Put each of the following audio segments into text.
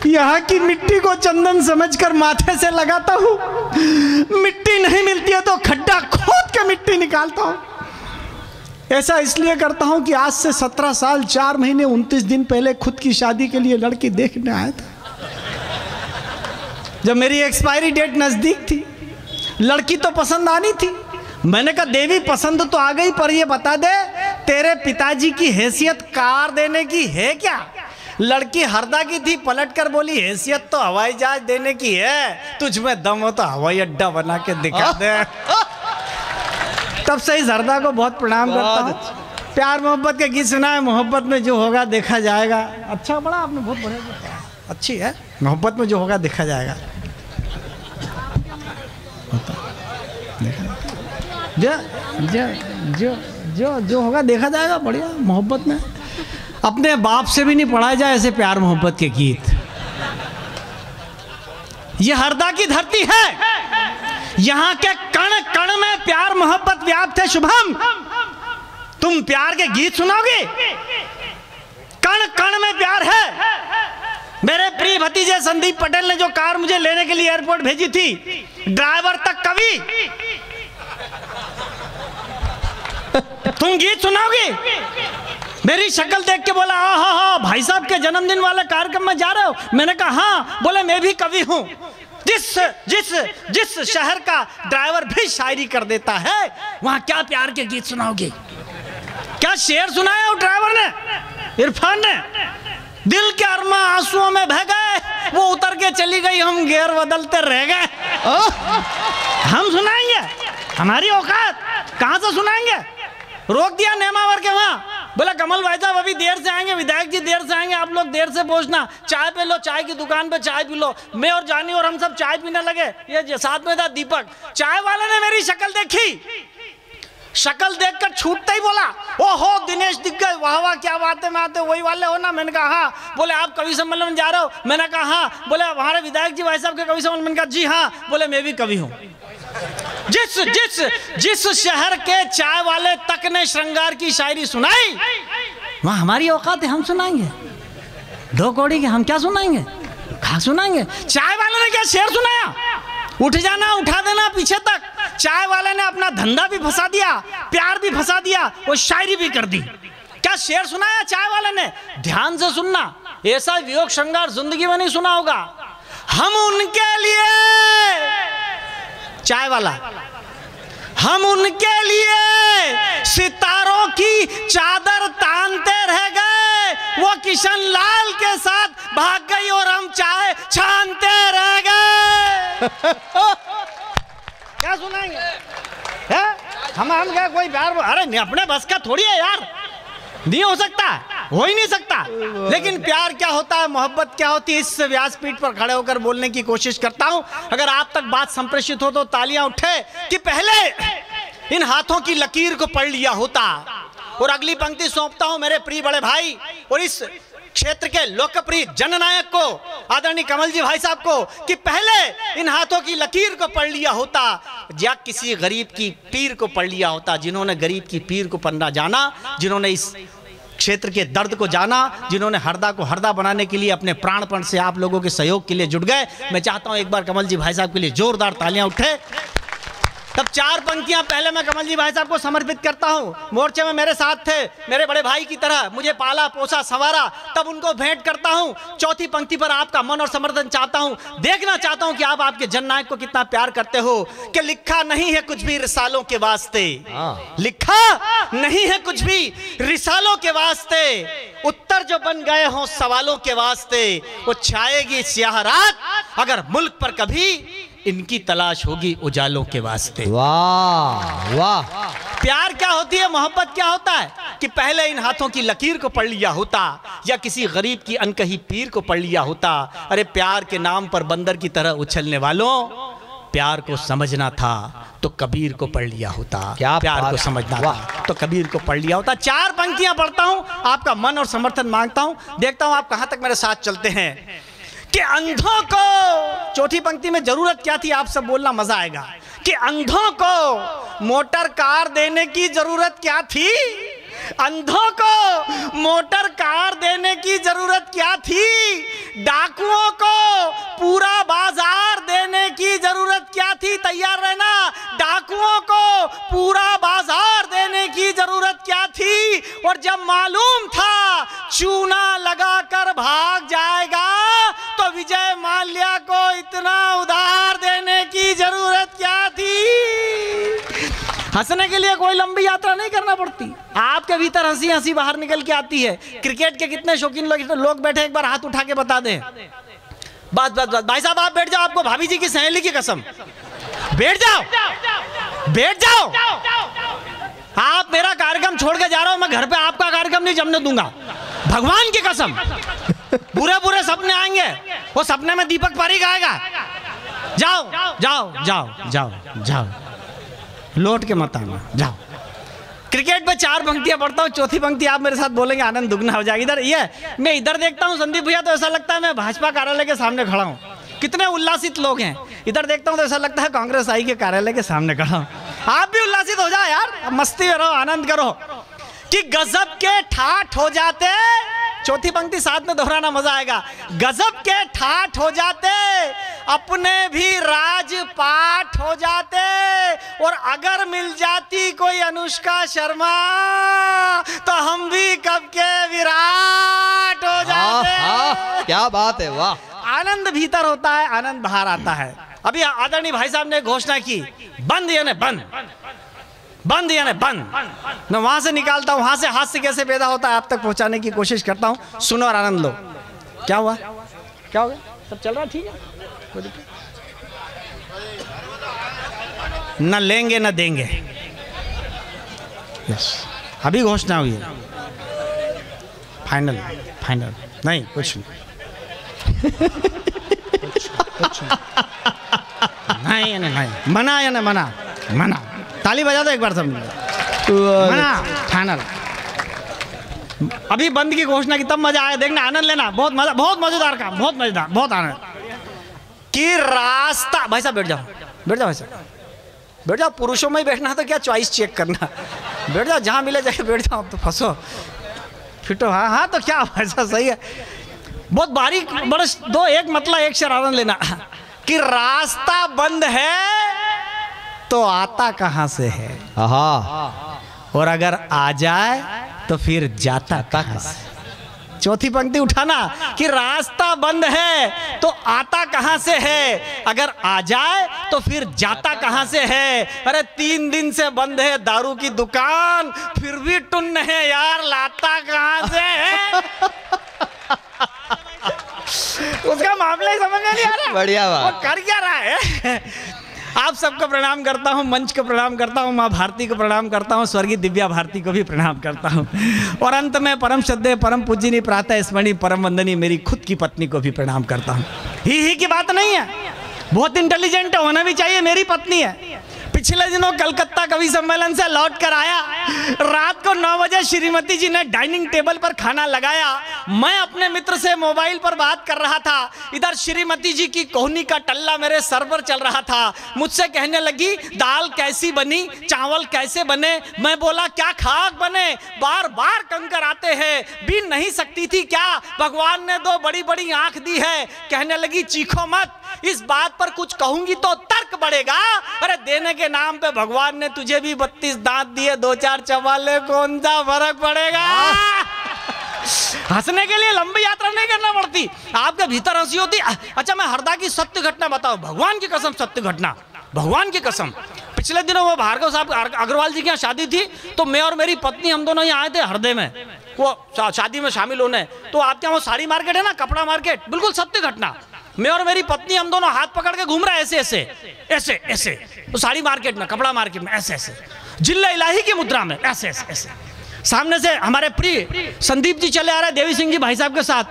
यहाँ की मिट्टी को चंदन समझकर माथे से लगाता हूँ, मिट्टी नहीं मिलती है तो खड्डा खोद के मिट्टी निकालता हूँ। ऐसा इसलिए करता हूँ कि आज से 17 साल 4 महीने 29 दिन पहले खुद की शादी के लिए लड़की देखने आया था। जब मेरी एक्सपायरी डेट नज़दीक थी, लड़की तो पसंद आनी थी। मैंने कहा देवी पसंद तो आ गई, पर ये बता दे तेरे पिताजी की हैसियत कार देने की है क्या? लड़की हरदा की थी, पलट कर बोली हैसियत तो हवाई जहाज देने की है, तुझ में दम हो तो हवाई अड्डा बना के दिखा दे। तब से इस हरदा को बहुत प्रणाम करता हूँ। प्यार मोहब्बत के गीत सुनाए, मोहब्बत में जो होगा देखा जाएगा। अच्छा बड़ा आपने बहुत बढ़िया, अच्छी है। मोहब्बत में जो होगा देखा जाएगा। जो जो जो जो जो होगा देखा जाएगा। बढ़िया। मोहब्बत में अपने बाप से भी नहीं पढ़ाया जाए ऐसे प्यार मोहब्बत के गीत। ये हरदा की धरती है, यहाँ के कण कण में प्यार मोहब्बत व्याप्त है। शुभम, तुम प्यार के गीत सुनाओगे? कण कण में प्यार है। मेरे प्रिय भतीजे संदीप पटेल ने जो कार मुझे लेने के लिए एयरपोर्ट भेजी थी, ड्राइवर तक कवि। तुम गीत सुनाओगे? मेरी शक्ल देख के बोला हाँ भाई साहब के जन्मदिन वाले कार्यक्रम में जा रहे हो? मैंने कहा हाँ। बोले मैं भी कवि हूँ। जिस जिस जिस शहर का ड्राइवर भी शायरी कर देता है, वहां क्या प्यार के गीत सुनाओगे? क्या शेर सुनाया उस ड्राइवर ने, इरफान ने? दिल के अरमा आंसुओं में बह गए, वो उतर के चली गई, हम गेर बदलते रह गए। हम सुनाएंगे? हमारी औकात कहां से सुनाएंगे? रोक दिया नेमावर के वहां। बोला कमल भाई साहब अभी देर से आएंगे, विधायक जी देर से आएंगे, आप लोग देर से पहुंचना, चाय पे लो, चाय की दुकान पे चाय पी लो। मैं और जानी और हम सब चाय पीने लगे। ये साथ में था दीपक। चाय वाले ने मेरी शक्ल देखी, शक्ल देखकर छूटते ही बोला ओहो दिनेश दिख गए, वाह वाह क्या बात है, मैं आते वही वाले हो ना? मैंने कहा हाँ। बोले आप कवि सम्मेलन में जा रहे हो? मैंने कहा हाँ। बोले हमारे विधायक जी भाई साहब के कवि सम्मेलन? मैंने कहा जी हाँ। बोले मैं भी कवि हूँ। जिस जिस जिस शहर के चाय वाले तक ने श्रृंगार की शायरी सुनाई, वहां हमारी औकात है, हम सुनाएंगे। 2 कौड़ी के हम क्या सुनाएंगे? कहाँ सुनाएंगे? चाय वाले ने क्या शेर सुनाया? उठ जाना उठा देना पीछे तक। चाय वाले ने अपना धंधा भी फंसा दिया, प्यार भी फंसा दिया, वो शायरी भी कर दी। क्या शेर सुनाया चाय वाले ने? ध्यान से सुनना, ऐसा वियोग श्रृंगार जिंदगी में नहीं सुना होगा। हम उनके लिए, चाय वाला, हम उनके लिए सितारों की चादर तानते रह गए, वो किशन लाल के साथ भाग गई और हम चाय छानते रह गए। क्या सुनाएंगे? है? हम क्या कोई प्यार? अरे अपने बस का थोड़ी है यार, नहीं हो सकता, हो ही नहीं सकता। लेकिन प्यार क्या होता है, मोहब्बत क्या होती है, इस व्यासपीठ पर खड़े होकर बोलने की कोशिश करता हूं। अगर आप तक बात संप्रेषित हो तो तालियां उठे कि पहले इन हाथों की लकीर को पढ़ लिया होता। और अगली पंक्ति सौंपता हूं मेरे प्रिय बड़े भाई और इस क्षेत्र के लोकप्रिय जननायक को, आदरणीय कमल जी भाई साहब को, कि पहले इन हाथों की लकीर को पढ़ लिया होता या किसी गरीब की पीर को पढ़ लिया होता। जिन्होंने गरीब की पीर को पढ़ना जाना, जिन्होंने इस क्षेत्र के दर्द को जाना, जिन्होंने हरदा को हरदा बनाने के लिए अपने प्राणपण से आप लोगों के सहयोग के लिए जुट गए। मैं चाहता हूं एक बार कमल जी भाई साहब के लिए जोरदार तालियां उठे। तब 4 पंक्तियां पहले मैं कमल जी भाई साहब को समर्पित करता हूं। मोर्चे में मेरे साथ थे, मेरे बड़े भाई की तरह मुझे पाला पोसा संवारा, तब उनको भेंट करता हूं। 4थी पंक्ति पर आपका मन और समर्थन चाहता हूं, देखना चाहता हूं कि आप आपके जननायक को कितना प्यार करते हो। कि लिखा नहीं है कुछ भी रिसालों के वास्ते, लिखा नहीं है कुछ भी रिसालों के वास्ते, उत्तर जो बन गए हों सवालों के वास्ते, वो छाएगी स्याह रात अगर मुल्क पर कभी इनकी तलाश होगी उजालों के वास्ते। वाह वाह। प्यार क्या होती है, मोहब्बत क्या होता है कि पहले इन हाथों की लकीर को पढ़ लिया होता या किसी गरीब की अनकही पीर को पढ़ लिया होता। अरे प्यार के नाम पर बंदर की तरह उछलने वालों, प्यार को समझना था तो कबीर को पढ़ लिया होता। क्या प्यार को समझना था तो कबीर को पढ़ लिया होता। 4 पंक्तियां पढ़ता हूं, आपका मन और समर्थन मांगता हूं, देखता हूं आप कहां तक मेरे साथ चलते हैं। कि अंधों को, 4थी पंक्ति में जरूरत क्या थी, आप सब बोलना मजा आएगा। कि अंधों को मोटर कार देने की जरूरत क्या थी, अंधों को मोटर कार देने की जरूरत क्या थी, डाकुओं को पूरा बाजार देने की जरूरत क्या थी, तैयार रहना, डाकुओं को पूरा बाजार देने की जरूरत क्या थी, और जब मालूम था चूना लगाकर भाग जाएगा तो विजय माल्या को इतना उधार देने की जरूरत क्या थी। हंसने के लिए कोई लंबी यात्रा नहीं करना पड़ती, आपके भीतर हंसी हंसी बाहर निकल के आती है। क्रिकेट के कितने शौकीन लोग बैठे, एक बार हाथ उठा के बता दें। बस बस बस भाई साहब आप बैठ जाओ, आपको भाभी जी की सहेली की कसम, बैठ जाओ बैठ जाओ। आप मेरा कार्यक्रम छोड़ के जा रहे हो, मैं घर पे आपका कार्यक्रम नहीं जमने दूंगा, भगवान की कसम। बुरे बुरे सपने आएंगे, वो सपने में दीपक पारी गाएगा। जाओ जाओ जाओ जाओ जाओ, लौट के मत आना, जाओ। क्रिकेट पे 4 पंक्तियां पढ़ता हूँ, चौथी पंक्ति आप मेरे साथ बोलेंगे, आनंद दुगना हो जाएगा। इधर ये मैं इधर देखता हूँ संदीप भैया, तो ऐसा लगता है मैं भाजपा कार्यालय के सामने खड़ा हूँ, कितने उल्लासित लोग हैं। इधर देखता हूँ तो ऐसा लगता है कांग्रेस आई के कार्यालय के सामने खड़ा हूँ। आप भी उल्लासित हो जाओ यार, मस्ती करो, आनंद करो कि गजब के ठाठ हो जाते। चौथी पंक्ति साथ में दोहराना, मजा आएगा। गजब के ठाठ हो जाते, अपने भी राजपाट हो जाते, और अगर मिल जाती कोई अनुष्का शर्मा तो हम भी कब के विराट हो जाते। क्या बात है, वाह। आनंद भीतर होता है, आनंद बाहर आता है। अभी आदरणीय भाई साहब ने घोषणा की, बंद यानी बंद, बंद यानी बंद। मैं वहां से निकालता हूं, वहां से हास्य कैसे पैदा होता है आप तक पहुंचाने की कोशिश करता हूं। सुनो और आनंद लो। क्या हुआ, क्या हो गया, सब चल रहा ठीक है, न लेंगे न देंगे। यस, अभी घोषणा हुई है, फाइनल फाइनल नहीं, कुछ नहीं कुछ नहीं, नहीं मना या नहीं मना, मना। ताली बजा दो एक बार सब, मना, फाइनल। अभी बंद की घोषणा की तब मजा आया, देखना, आनंद लेना, बहुत मजा, बहुत मजेदार काम, बहुत मजेदार, बहुत आनंद कि रास्ता। भाई साहब बैठ जाओ, बैठ जाओ भाई साहब, बैठ जाओ। पुरुषों में ही बैठना तो क्या चॉइस चेक करना, बैठ जाओ, जहां मिले जाके बैठ जाओ, तो फंसो फिटो। हाँ हाँ, तो क्या ऐसा सही है, बहुत बारीक बरस दो, एक मतलब एक शरारत लेना कि रास्ता बंद है तो आता कहां से है, और अगर आ जाए तो फिर जाता कहां से। चौथी पंक्ति उठाना कि रास्ता बंद है तो आता कहां से है, अगर आ जाए तो फिर जाता कहां से है। अरे 3 दिन से बंद है दारू की दुकान, फिर भी टुन्न है यार, लाता कहां से है। उसका मामला ही समझ में नहीं आ रहा, बढ़िया बात, वो कर क्या रहा है। आप सबको प्रणाम करता हूं, मंच को प्रणाम करता हूं, माँ भारती को प्रणाम करता हूं, स्वर्गीय दिव्या भारती को भी प्रणाम करता हूं, और अंत में परम श्रद्धेय परम पूजनीय प्रातः स्मरणीय परम वंदनीय मेरी खुद की पत्नी को भी प्रणाम करता हूं। ही की बात नहीं है, बहुत इंटेलिजेंट होना भी चाहिए, मेरी पत्नी है। पिछले दिनों कलकत्ता कवि सम्मेलन से लौट कर आया, रात को 9 बजे श्रीमती जी ने डाइनिंग टेबल पर खाना लगाया। मैं अपने मित्र से मोबाइल पर बात कर रहा था, इधर श्रीमती जी की कोहनी का टल्ला मेरे सर पर चल रहा था। मुझसे कहने लगी दाल कैसी बनी, चावल कैसे बने। मैं बोला क्या खाक बने, बार बार कंकर आते हैं, बीन नहीं सकती थी क्या, भगवान ने 2 बड़ी बड़ी आंख दी है। कहने लगी चीखो मत, इस बात पर कुछ कहूंगी तो तर्क बढ़ेगा। अरे देने के नाम पे भगवान ने तुझे भी 32 दांत दिए, 2-4 चबाले, कौन सा फर्क पड़ेगा। हंसने के लिए लंबी यात्रा नहीं करना पड़ती, आपके भीतर हंसी होती। अच्छा मैं हरदा की सत्य घटना बताऊं, भगवान की कसम सत्य घटना, भगवान की कसम। पिछले दिनों वो भार्गव साहब अग्रवाल जी की यहाँ शादी थी, तो मैं और मेरी पत्नी हम दोनों यहाँ आए थे हरदे में वो शादी में शामिल होने। तो आपके यहाँ वो साड़ी मार्केट है ना, कपड़ा मार्केट, बिल्कुल सत्य घटना। मैं और मेरी पत्नी हम दोनों हाथ पकड़ के घूम रहे हैं, ऐसे ऐसे ऐसे ऐसे, तो साड़ी मार्केट में, कपड़ा मार्केट में, ऐसे ऐसे, जिल्ला इलाही की मुद्रा में, ऐसे ऐसे ऐसे। सामने से हमारे प्रिय संदीप जी चले आ रहे हैं देवी सिंह जी भाई साहब के साथ,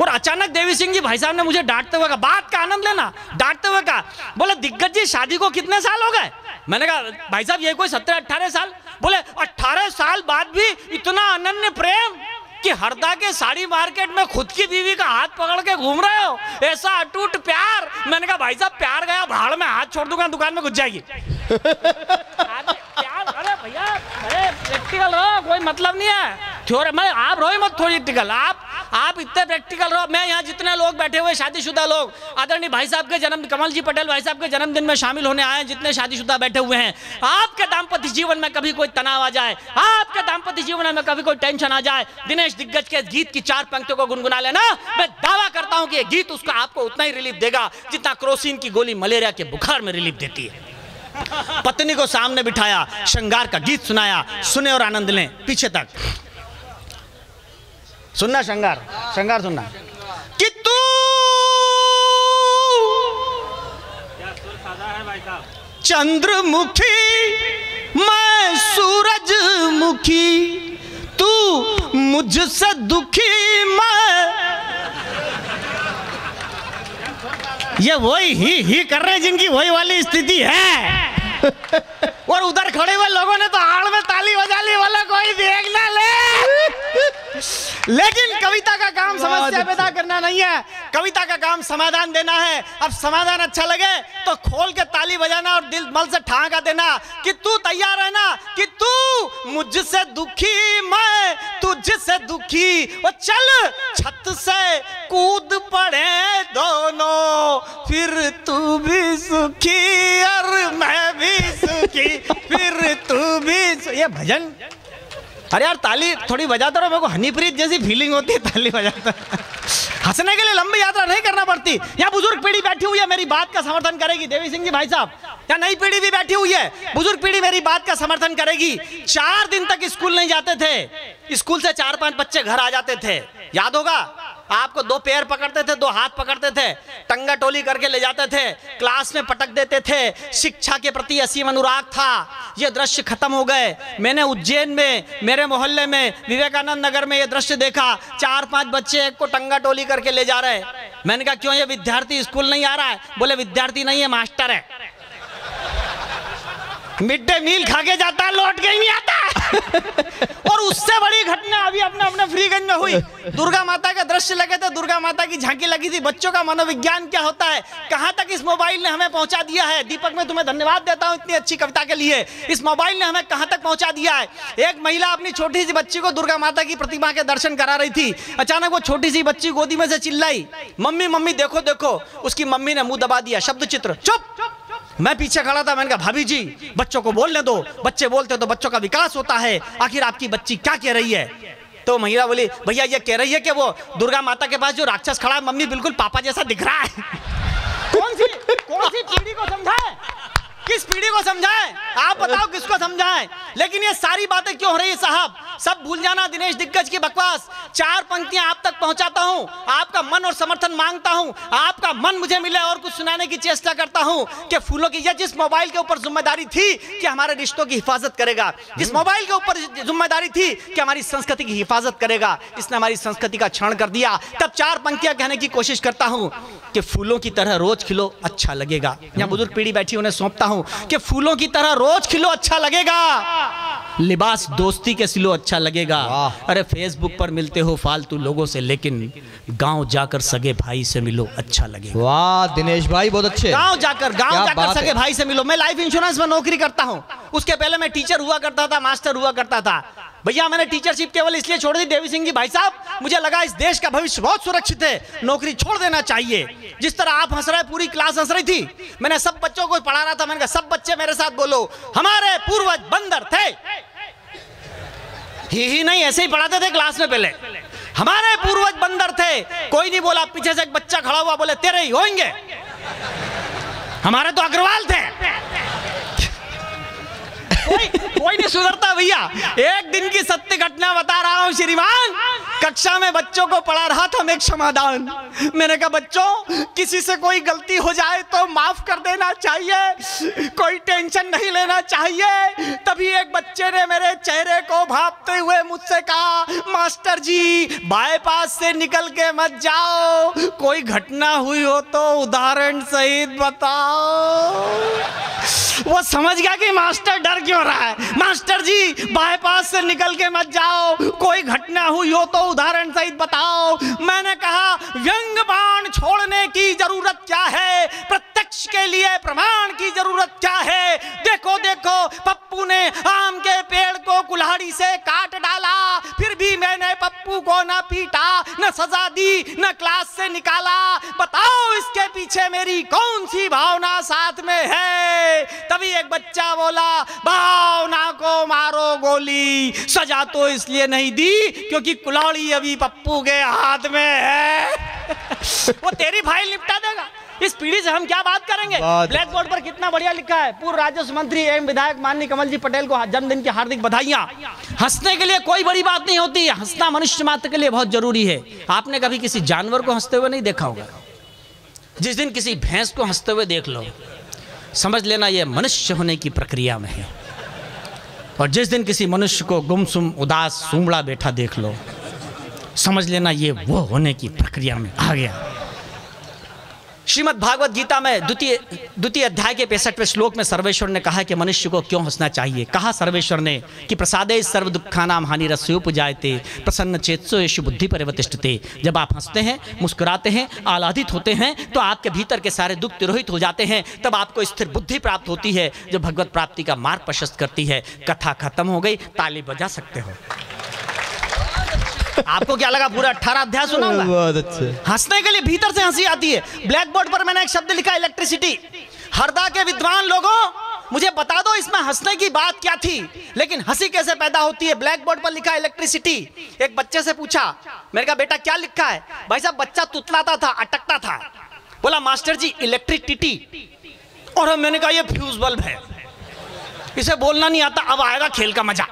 और अचानक देवी सिंह जी भाई साहब ने मुझे डांटते हुए कहा, बात का आनंद लेना, डांटते हुए कहा, बोले दिग्गज जी शादी को कितने साल हो गए। मैंने कहा भाई साहब ये कोई 17-18 साल। बोले 18 साल बाद भी इतना अनन्य प्रेम कि हरदा के साड़ी मार्केट में खुद की बीवी का हाथ पकड़ के घूम रहे हो, ऐसा अटूट प्यार। मैंने कहा भाई साहब प्यार गया भाड़ में, हाथ छोड़ दूंगा दुकान में घुस जाएगी। प्यार, अरे भैया, अरे प्रैक्टिकल रहो, कोई मतलब नहीं है थ्योरी में। आप रहो मत थ्योरेटिकल, आप इतने प्रैक्टिकल रहो। मैं यहाँ जितने लोग बैठे हुए शादीशुदा लोग, आदरणीय भाई साहब के जन्म, कमल जी पटेल भाई साहब के जन्मदिन में शामिल होने आए हैं, जितने शादीशुदा बैठे हुए हैं, आपके दाम्पत्य जीवन में कभी कोई तनाव आ जाए, आपके दाम्पत्य जीवन में कभी कोई टेंशन आ जाए, दिनेश दिग्गज के गीत की 4 पंक्तियों को गुनगुना लेना, मैं दावा करता हूं कि ये गीत उसको आपको उतना ही रिलीफ देगा जितना क्रोसिन की गोली मलेरिया के बुखार में रिलीफ देती है। पत्नी को सामने बिठाया, श्रृंगार का गीत सुनाया, सुने और आनंद लें पीछे तक। सुनना श्रृंगार, श्रृंगार सुनना। कि तू चंद्रमुखी मैं सूरजमुखी, तू मुझसे दुखी मैं। ये वही ही कर रहे जिनकी वही वाली स्थिति है और उधर खड़े हुए लोगों ने तो आड़ में ताली बजा ली, वाला कोई देख ना ले। लेकिन कविता का काम समस्या पैदा करना नहीं है, कविता का काम समाधान देना है। अब समाधान अच्छा लगे तो खोल के ताली बजाना और दिल मल से ठहाका देना कि तू तैयार है ना, कि तू मुझसे दुखी मैं तुझसे दुखी, और चल छत से कूद पड़े दोनों, फिर तू भी सुखी और मैं भी सुखी, फिर तू भी ये भजन। अरे यार ताली थोड़ी बजाते रहो, मेरे को हनीप्रीत जैसी फीलिंग होती है ताली बजाता। हंसने के लिए लंबी यात्रा नहीं करना पड़ती। यहाँ बुजुर्ग पीढ़ी बैठी हुई है, मेरी बात का समर्थन करेगी। देवी सिंह जी भाई साहब, यहाँ नई पीढ़ी भी बैठी हुई है, बुजुर्ग पीढ़ी मेरी बात का समर्थन करेगी। 4 दिन तक स्कूल नहीं जाते थे, स्कूल से 4-5 बच्चे घर आ जाते थे, याद होगा आपको। 2 पैर पकड़ते थे, 2 हाथ पकड़ते थे, टंगा टोली करके ले जाते थे, क्लास में पटक देते थे। शिक्षा के प्रति असीम अनुराग था। ये दृश्य खत्म हो गए। मैंने उज्जैन में, मेरे मोहल्ले में, विवेकानंद नगर में ये दृश्य देखा। 4-5 बच्चे एक को टंगा टोली करके ले जा रहे। मैंने कहा क्यों, ये विद्यार्थी स्कूल नहीं आ रहा है? बोले विद्यार्थी नहीं है, मास्टर है। मिड डे मील खा के जाता है, लौट के ही नहीं आता। और उससे बड़ी घटना अभी अपने फ्रीगंज में हुई। दुर्गा माता का दृश्य लगे थे, दुर्गा माता की झांकी लगी थी। बच्चों का मनोविज्ञान क्या होता है, कहां तक इस मोबाइल ने हमें पहुंचा दिया है। दीपक, मैं तुम्हें धन्यवाद देता हूं इतनी अच्छी कविता के लिए। इस मोबाइल ने हमें कहां तक पहुंचा दिया है। एक महिला अपनी छोटी सी बच्ची को दुर्गा माता की प्रतिमा के दर्शन करा रही थी। अचानक वो छोटी सी बच्ची गोदी में से चिल्लाई, मम्मी मम्मी देखो देखो। उसकी मम्मी ने मुंह दबा दिया, शब्द चित्र चुप। मैं पीछे खड़ा था, मैंने कहा भाभी जी बच्चों को बोलने दो, बच्चे बोलते तो बच्चों का विकास होता है, आखिर आपकी बच्ची क्या कह रही है? तो महिला बोली, भैया ये कह रही है कि वो दुर्गा माता के पास जो राक्षस खड़ा है, मम्मी बिल्कुल पापा जैसा दिख रहा है। कौन सी पीढ़ी को समझाए, किस पीढ़ी को समझाएं? आप बताओ किसको समझाएं? लेकिन ये सारी बातें क्यों हो रही है साहब? सब भूल जाना दिनेश दिग्गज की बकवास। 4 पंक्तियां आप तक पहुंचाता हूं, आपका मन और समर्थन मांगता हूं, आपका मन मुझे मिले और कुछ सुनाने की चेष्टा करता हूं कि फूलों की यह जिस मोबाइल के ऊपर जिम्मेदारी थी कि हमारे रिश्तों की हिफाजत करेगा, जिस मोबाइल के ऊपर जिम्मेदारी थी कि हमारी संस्कृति की हिफाजत करेगा, इसने हमारी संस्कृति का क्षरण कर दिया। तब 4 पंक्तियां कहने की कोशिश करता हूं कि फूलों की तरह रोज खिलो, अच्छा लगेगा। यहाँ बुजुर्ग पीढ़ी बैठी, उन्हें सौंपता हूं कि फूलों की तरह रोज खिलो, अच्छा लगेगा। लिबास दोस्ती के सिलो, अच्छा लगेगा। अरे फेसबुक पर मिलते हो फालतू लोगों से, लेकिन गांव जाकर सगे भाई से मिलो, अच्छा लगेगा। वाह दिनेश भाई, बहुत अच्छे। गांव जाकर सगे भाई से मिलो। मैं लाइफ इंश्योरेंस में नौकरी करता हूं, उसके पहले मैं टीचर हुआ करता था, मास्टर हुआ करता था। भैया मैंने टीचरशिप केवल इसलिए छोड़ दी, देवी सिंह जी भाई साहब, मुझे लगा इस देश का भविष्य बहुत सुरक्षित है, नौकरी छोड़ देना चाहिए। जिस तरह आप हंस रहे, पूरी क्लास हंस रही थी। मैंने सब बच्चों को पढ़ा रहा था, मैंने कहा सब बच्चे मेरे साथ बोलो, हमारे पूर्वज बंदर थे। ही नहीं, ऐसे ही पढ़ाते थे क्लास में पहले, हमारे पूर्वज बंदर थे। कोई नहीं बोला। पीछे से एक बच्चा खड़ा हुआ, बोले तेरे ही होंगे, हमारे तो अग्रवाल थे। कोई नहीं सुधरता भैया। एक दिन की सत्य घटना बता रहा हूं श्रीमान। कक्षा में बच्चों को पढ़ा रहा था मैं एक समाधान। मैंने कहा बच्चों, किसी से कोई गलती हो जाए तो माफ कर देना चाहिए, कोई टेंशन नहीं लेना चाहिए। तभी एक बच्चे ने मेरे चेहरे को भांपते हुए मुझसे कहा, मास्टर जी बाईपास से निकल के मत जाओ, कोई घटना हुई हो तो उदाहरण सहित बताओ। वो समझ गया कि मास्टर डर क्यों रहा है। मास्टर जी बाईपास से निकल के मत जाओ, कोई घटना हुई हो तो उदाहरण सहित बताओ। मैंने कहा व्यंग बाण छोड़ने की जरूरत क्या है, प्रत्यक्ष इसके लिए प्रमाण की जरूरत क्या है? देखो देखो, पप्पू ने आम के पेड़ को कुल्हाड़ी से काट डाला, फिर भी मैंने पप्पू को न पीटा, न सजा दी, न क्लास से निकाला। बताओ इसके पीछे मेरी कौन सी भावना साथ में है? तभी एक बच्चा बोला, भावना को मारो गोली, सजा तो इसलिए नहीं दी क्योंकि कुल्हाड़ी अभी पप्पू के हाथ में है। वो तेरी फाइल निपटा देगा। इस पीढ़ी से हम क्या बात करेंगे? ब्लैक बोर्ड पर कितना बढ़िया लिखा है, पूर्व राजस्व मंत्री एवं विधायक माननीय कमल जी पटेल को जन्मदिन की हार्दिक बधाइयां। हंसने के लिए कोई बड़ी बात नहीं होती, हंसना मनुष्य मात्र के लिए बहुत जरूरी है। आपने कभी किसी जानवर को हंसते हुए नहीं देखा होगा। जिस दिन किसी भैंस को हंसते हुए देख लो, समझ लेना यह मनुष्य होने की प्रक्रिया में है। और जिस दिन किसी मनुष्य को गुमसुम उदास सूंबड़ा बैठा देख लो, समझ लेना ये वो होने की प्रक्रिया में आ गया। श्रीमद् भागवत गीता में द्वितीय अध्याय के 65वें श्लोक में सर्वेश्वर ने कहा कि मनुष्य को क्यों हंसना चाहिए। कहा सर्वेश्वर ने कि प्रसादे सर्व दुखानाम हानिरस्योपजायते प्रसन्न चेतसो येषु बुद्धि परिवर्तिष्ठते। जब आप हंसते हैं, मुस्कुराते हैं, आह्लादित होते हैं तो आपके भीतर के सारे दुख तिरोहित हो जाते हैं। तब आपको स्थिर बुद्धि प्राप्त होती है जो भगवत प्राप्ति का मार्ग प्रशस्त करती है। कथा खत्म हो गई, ताली बजा सकते हो। आपको क्या लगा पूरा 18 अध्याय सुना होगा? बहुत अच्छे। हंसने के लिए भीतर से हंसी आती है। ब्लैक बोर्ड पर मैंने एक शब्द लिखा, इलेक्ट्रिसिटी। हरदा के विद्वान लोगों, मुझे बता दो इसमें हंसने की बात क्या थी, लेकिन हंसी कैसे पैदा होती है? ब्लैक बोर्ड पर लिखा इलेक्ट्रिसिटी। एक बच्चे से पूछा, मैंने कहा बेटा क्या लिखा है? भाई साहब बच्चा तुतलाता था, अटकता था, बोला मास्टर जी इलेक्ट्रिसिटी। और मैंने कहा ये फ्यूज बल्ब है, इसे बोलना नहीं आता, अब आएगा खेल का मजा।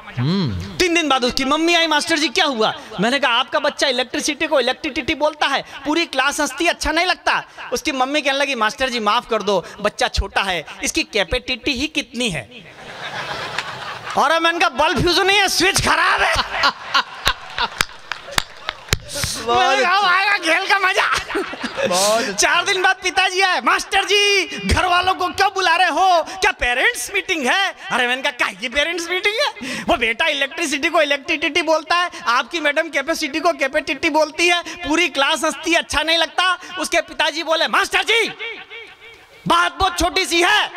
3 दिन बाद उसकी मम्मी आई, मास्टर जी क्या हुआ? मैंने कहा आपका बच्चा इलेक्ट्रिसिटी को इलेक्ट्रिसिटी बोलता है, पूरी क्लास हंसती, अच्छा नहीं लगता। उसकी मम्मी कहने लगी मास्टर जी माफ कर दो, बच्चा छोटा है, इसकी कैपेसिटी ही कितनी है? और मैंने कहा बल्ब फ्यूज नहीं है, स्विच खराब है। आएगा खेल का मजा। 4 दिन बाद पिताजी आए, मास्टर जी घर वालों को क्यों बुला रहे हो, क्या पेरेंट्स मीटिंग है? अरे मैंने कहा क्या ये पेरेंट्स मीटिंग है? वो बेटा इलेक्ट्रिसिटी को इलेक्ट्रिसिटी बोलता है, आपकी मैडम कैपेसिटी को कैपेसिटी बोलती है, पूरी क्लास हंसती, अच्छा नहीं लगता। उसके पिताजी बोले मास्टर जी बात बहुत छोटी सी है,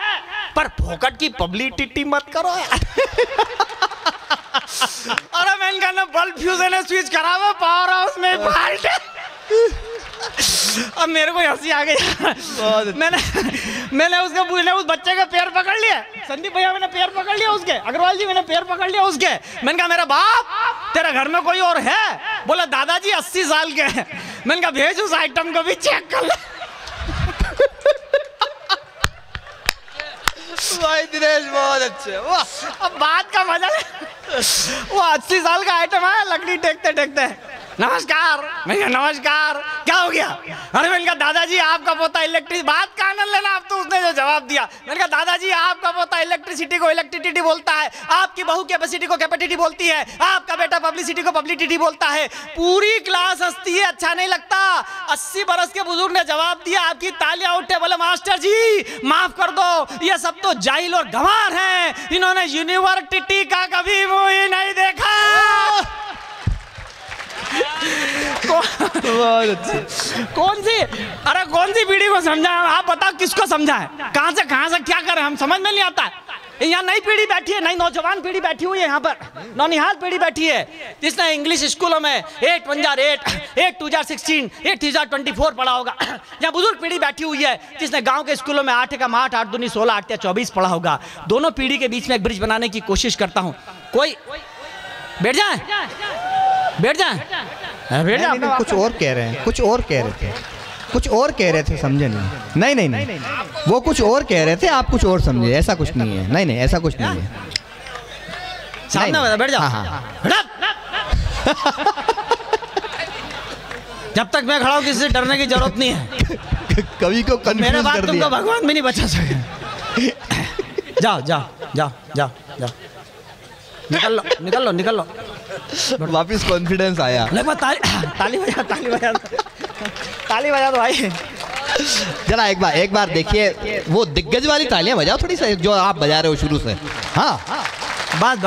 पर फोकट की पब्लिसिटी मत करो यार। अरे मैंने कहा ना बल्ब फ्यूज है ना स्विच खराब है, पावर हाउस में फाल्ट है। अब मेरे को हंसी आ गई। मैंने उसके पूछने उस बच्चे का पैर पकड़ लिया, संदीप भैया मैंने पैर पकड़ लिया उसके, अग्रवाल जी मैंने पैर पकड़ लिया उसके। मैंने कहा मेरा बाप तेरा घर में कोई और है? बोला दादाजी 80 साल के हैं। मैंने कहा भेज उस आइटम को भी चेक कर ले। भाई दिनेश बहुत अच्छे। अब बात का मजा वो 80 साल का आइटम है, लकड़ी टेकते टेकते नमस्कार। मैं कहा नमस्कार, क्या हो गया? अरे मैंने कहा दादाजी आपका पोता इलेक्ट्रिक, बात का आनंद लेना। आप तो उसने जो जवाब दिया, मैंने कहा दादाजी आपका पोता इलेक्ट्रिसिटी को इलेक्ट्रिसिटी बोलता है, आपकी बहू कैपेसिटी को कैपेसिटी बोलती है, आपका बेटा पब्लिसिटी को पब्लिसिटी बोलता है, पूरी क्लास हंसती है, अच्छा नहीं लगता। 80 बरस के बुजुर्ग ने जवाब दिया, आपकी तालियां उठे, बोले मास्टर जी माफ कर दो, ये सब तो जाहिल और गंवार हैं, इन्होंने यूनिवर्सिटी का कभी मूवी नहीं देखा। कौन सी, अरे कौन सी पीढ़ी को समझाएं? आप बताओ किसको समझाएं? कहां से क्या करें, हम समझ में नहीं आता। यहाँ नई पीढ़ी बैठी है, नई नौजवान पीढ़ी बैठी हुई है, यहाँ पर नौनिहाल पीढ़ी बैठी है जिसने इंग्लिश स्कूलों में 8 1 जार 8, 8 2 जार 16, 8 3 जार 24 पढ़ा होगा। यहाँ बुजुर्ग पीढ़ी बैठी हुई है जिसने गांव के स्कूलों में 8 एकम 8, 8 दूनी 16, 8 24 पढ़ा होगा। दोनों पीढ़ी के बीच में एक ब्रिज बनाने की कोशिश करता हूँ। कोई बैठ जाए, बैठ जाए, बैठ जाए। कुछ और कह रहे हैं, कुछ और कह रहे थे, कुछ और कह रहे थे, समझे नहीं? नहीं, वो कुछ और कह रहे थे, आप कुछ और समझे, ऐसा कुछ नहीं है। नहीं, ऐसा कुछ नहीं है। सामने बैठ जाओ। हाँ। जब तक मैं खड़ा हूँ किसी से डरने की जरूरत नहीं है। कभी को कंफ्यूज मेरे बाद कर तुमको दिया। भगवान भी नहीं बचा सके। जाओ जाओ जाओ जाओ जाओ, निकल लो निकल लो निकल लो। वापिस कॉन्फिडेंस आया। ताली बजा, ताली बजा, ताली बजा दो भाई। जरा एक बार देखिए, वो दिग्गज वाली तालियां बजाओ थोड़ी सी, जो आप बजा रहे हो शुरू से। हाँ बस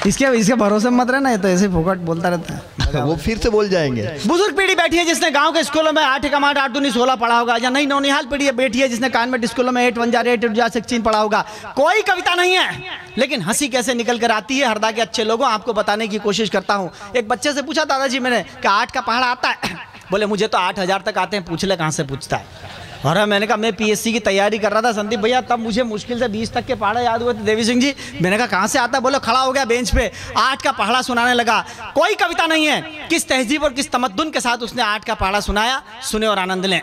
इसके भरोसे मत रहना, ये तो ऐसे फोकट बोलता रहता है। वो फिर से बोल जाएंगे। बुजुर्ग पीढ़ी बैठी है जिसने गांव के स्कूलों में 8 एकम 8 8 दूनी 16 पढ़ा होगा, या नई नौनिहाल पीढ़ी बैठी है जिसने कानमेट स्कूलों में 8 1 8 8 जा 16 पढ़ा होगा। कोई कविता नहीं है, लेकिन हंसी कैसे निकल कर आती है हरदा के अच्छे लोगों, आपको बताने की कोशिश करता हूँ। एक बच्चे से पूछा दादाजी मैंने कि 8 का पहाड़ा आता है? बोले मुझे तो 8000 तक आते हैं, पूछ ले कहाँ से पूछता है। और मैंने कहा मैं पीएससी की तैयारी कर रहा था संदीप भैया, तब मुझे मुश्किल से 20 तक के पहाड़ा याद हुए थे देवी सिंह जी। मैंने कहा कहाँ से आता है? बोलो खड़ा हो गया बेंच पे, 8 का पहाड़ा सुनाने लगा। कोई कविता नहीं है, किस तहजीब और किस तमद्दुन के साथ उसने 8 का पहाड़ा सुनाया, सुने और आनंद लें।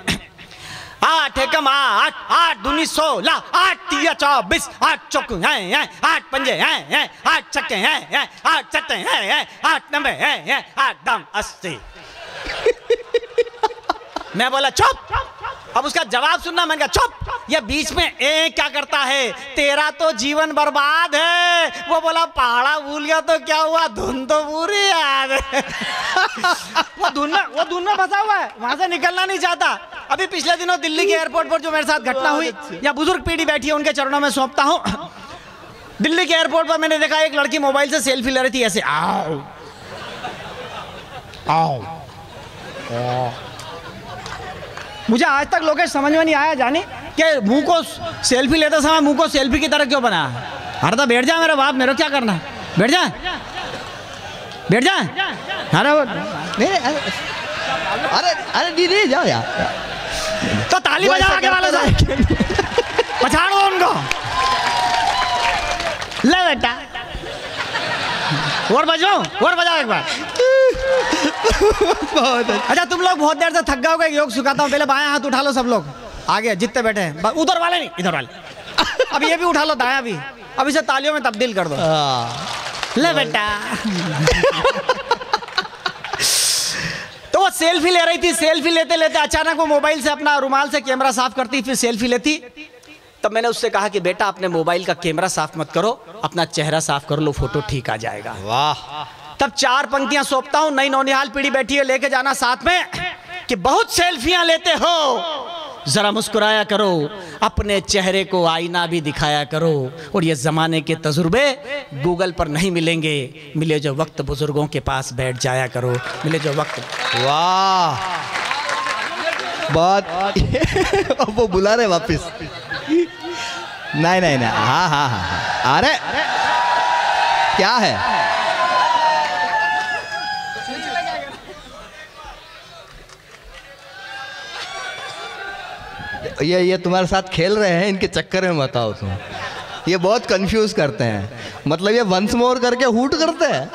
8 एकम 8 8 दूनी 16 8 3 24 8 चौक हैं 8 पंजे हैं 8 छक्के हैं 8 चट्टे हैं 8 नंबे हैं 8 दम 80। मैं बोला चुप, अब उसका जवाब सुनना। मैंने कहा चुप, ये बीच में ए क्या करता है? तेरा तो जीवन बर्बाद है। वो बोला पहाड़ा भूल गया तो क्या हुआ, धुन तो पूरी याद है। वो धुन में फंसा हुआ है, वहां से निकलना नहीं चाहता। अभी पिछले दिनों दिल्ली के एयरपोर्ट पर जो मेरे साथ घटना हुई, या बुजुर्ग पीढ़ी बैठी है उनके चरणों में सौंपता हूँ। दिल्ली के एयरपोर्ट पर मैंने देखा एक लड़की मोबाइल से सेल्फी ले रही थी, ऐसे आओ आओ। मुझे आज तक लोकेश समझ में नहीं आया जानी कि मुंह को सेल्फी लेते समय मुंह को सेल्फी की तरह क्यों बनाया। हरदा बैठ जा मेरा बाप, मेरे को क्या करना है, बैठ जा बैठ जा। अरे अरे अरे दीदी जाओ यार। तो ताली बजा आगे वाले से, पछाड़ दो उनको। ले बेटा और बजाओ एक बार। बहुत अच्छा तुम लोग बहुत देर से थक गए हो, योग सिखाता हूँ। पहले बायां हाथ उठा लो सब लोग, आगे जितने बैठे हैं, उधर वाले नहीं इधर वाले। अब ये भी उठा लो दायां भी, अब इसे तालियों में तब्दील कर दो। ले बेटा। तो वो सेल्फी ले रही थी, सेल्फी लेते लेते अचानक वो मोबाइल से अपना रुमाल से कैमरा साफ करती, फिर सेल्फी लेती। तब मैंने उससे कहा कि बेटा अपने मोबाइल का कैमरा साफ मत करो, अपना चेहरा साफ कर लो, फोटो ठीक आ जाएगा। वाह। तब 4 पंक्तियां सौंपता हूं। नई नौनिहाल पीढ़ी बैठी है, लेके जाना साथ में कि बहुत सेल्फियां लेते हो, जरा मुस्कुराया करो, अपने चेहरे को आईना भी दिखाया करो। और ये जमाने के तजुर्बे गूगल पर नहीं मिलेंगे, मिले जो वक्त बुजुर्गों के पास बैठ जाया करो, मिले जो वक्त। वाह बहुत। वो बुला रहे वापिस। नहीं, हाँ। अरे क्या है? ये तुम्हारे साथ खेल रहे हैं, इनके चक्कर में बताओ तुम। ये बहुत कंफ्यूज करते हैं, मतलब ये वंस मोर करके हूट करते हैं।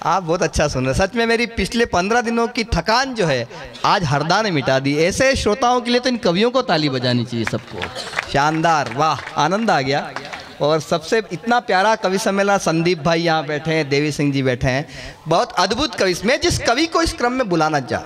आप बहुत अच्छा सुन रहे हैं। सच में मेरी पिछले 15 दिनों की थकान जो है आज हरदा ने मिटा दी। ऐसे श्रोताओं के लिए तो इन कवियों को ताली बजानी चाहिए सबको। शानदार, वाह, आनंद आ गया। और सबसे इतना प्यारा कवि सम्मेलन, संदीप भाई यहाँ बैठे हैं, देवी सिंह जी बैठे हैं, बहुत अद्भुत कवि। मैं जिस कवि को इस क्रम में बुलाना चाह,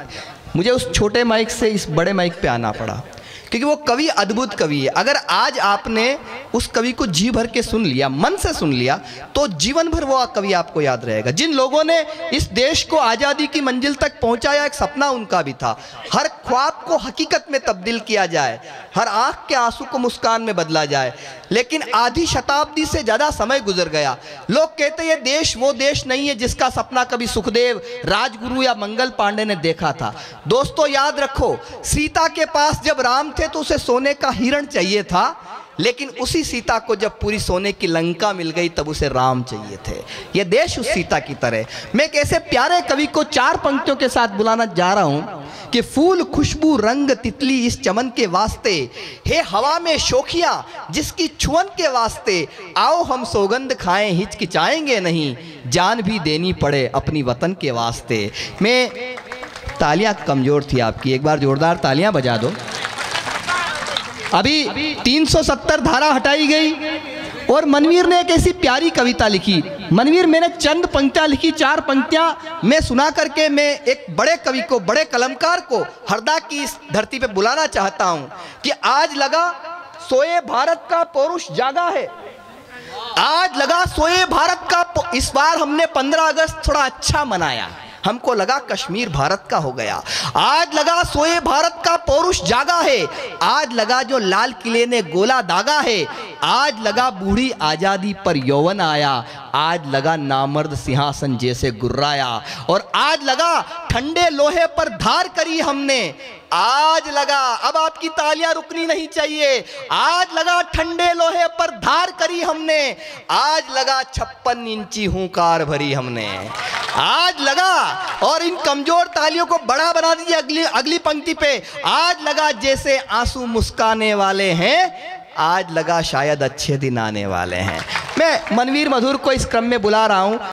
मुझे उस छोटे माइक से इस बड़े माइक पे आना पड़ा, क्योंकि वो कवि अद्भुत कवि है। अगर आज आपने उस कवि को जी भर के सुन लिया, मन से सुन लिया, तो जीवन भर वो कवि आपको याद रहेगा। जिन लोगों ने इस देश को आज़ादी की मंजिल तक पहुंचाया, एक सपना उनका भी था, हर ख्वाब को हकीकत में तब्दील किया जाए, हर आंख के आंसू को मुस्कान में बदला जाए। लेकिन आधी शताब्दी से ज़्यादा समय गुजर गया। लोग कहते ये देश वो देश नहीं है जिसका सपना कभी सुखदेव, राजगुरु या मंगल पांडे ने देखा था। दोस्तों याद रखो, सीता के पास जब राम थे तो उसे सोने का हिरण चाहिए था, लेकिन उसी सीता को जब पूरी सोने की लंका मिल गई तब उसे राम चाहिए थे। यह देश उस सीता की तरह। मैं एक ऐसे प्यारे कवि को 4 पंक्तियों के साथ बुलाना जा रहा हूं कि फूल खुशबू रंग तितली इस चमन के वास्ते, हे हवा में शोखियां जिसकी छुअन के वास्ते, आओ हम सौगंध खाएं हिचकिचाएंगे नहीं, जान भी देनी पड़े अपनी वतन के वास्ते। मैं तालियां कमजोर थी आपकी, एक बार जोरदार तालियां बजा दो। अभी 370 धारा हटाई गई और मनवीर ने एक ऐसी प्यारी कविता लिखी। मनवीर, मैंने चंद पंक्तियां लिखी, 4 पंक्तियां मैं सुना करके मैं एक बड़े कवि को, बड़े कलमकार को हरदा की इस धरती पे बुलाना चाहता हूं कि आज लगा सोए भारत का पौरुष जागा है। आज लगा सोए भारत का। इस बार हमने 15 अगस्त थोड़ा अच्छा मनाया, हमको लगा कश्मीर भारत का हो गया। आज लगा सोए भारत का पौरुष जागा है। आज लगा जो लाल किले ने गोला दागा है। आज लगा बूढ़ी आजादी पर यौवन आया। आज लगा नामर्द सिंहासन जैसे गुर्राया। और आज लगा ठंडे लोहे पर धार करी हमने। आज लगा, अब आपकी तालियां रुकनी नहीं चाहिए। आज लगा ठंडे लोहे पर धार करी हमने। आज लगा 56 इंची हुंकार भरी हमने। आज लगा, और इन कमजोर तालियों को बड़ा बना दीजिए अगली पंक्ति पे। आज लगा जैसे आंसू मुस्काने वाले हैं। आज लगा शायद अच्छे दिन आने वाले हैं। मैं मनवीर मधुर को इस क्रम में बुला रहा हूं।